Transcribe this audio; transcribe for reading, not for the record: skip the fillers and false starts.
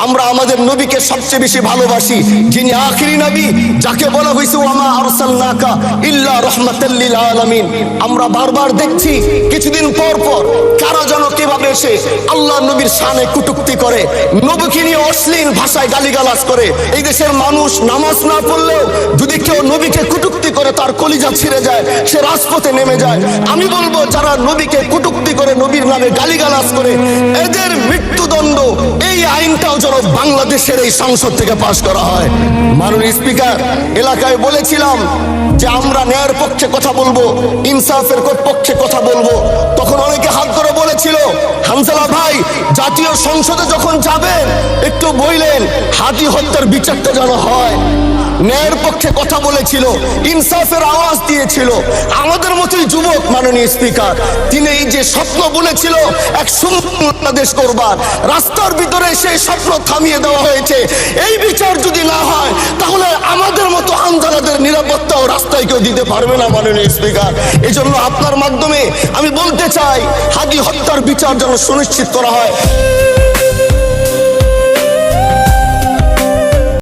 আমরা আমাদের নবীকে সবচেয়ে বেশি ভালোবাসি, যিনি আখিরি নবী, যাকে বলা হয়েছে ওয়ামা আরসালনাকা ইল্লা রাহমাতাল লিল আলামিন। আমরা বারবার দেখছি কিছুদিন পর পর কারা যেন কিভাবে এসে আল্লাহ নবীর শানে কটূক্তি করে, নবীকে নিয়ে অশ্লীল ভাষায় গালিগালাজ করে। এই দেশের মানুষ নামাজ না পড়লেও যদি কেউ নবীকে কটূক্তি করে তার কলিজা ছিঁড়ে যায়, সে রাজপথে নেমে যায়। আমি বলবো যারা নবীকে কটূক্তি করে, নবীর নামে গালিগালাজ করে, এদের মৃত্যুদণ্ড, এই আইনটাও যেন বাংলাদেশের এই সংসদ থেকে পাশ করা হয়। মাননীয় স্পিকার, এলাকায় বলেছিলাম যে আমরা ন্যায়ের পক্ষে কথা বলবো, ইনসাফের পক্ষে কথা বলবো। তখন অনেকে হাত ধরে বলেছিল, হামজালা ভাই জাতীয় সংসদে যখন যাবেন একটু বললেন হাদি হত্যার বিচারটা যেন হয়। ন্যায়ের পক্ষে কথা বলেছিল, ইনসাফের আওয়াজ দিয়েছিল। আমাদের মতোই যুবক মাননীয় স্পিকার, তিনি এই যে স্বপ্ন বলেছিল এক সুন্দর বাংলাদেশ করবার, রাস্তার ভিতরে সেই স্বপ্ন থামিয়ে দেওয়া হয়েছে। এই বিচার যদি না হয় তাহলে আমাদের মতো আন্দোলনের নিরাপত্তাও রাস্তায় কেউ দিতে পারবে না মাননীয় স্পিকার। এই জন্য আপনার মাধ্যমে আমি বলতে চাই, হাদি হত্যার বিচার যেন সুনিশ্চিত করা হয়।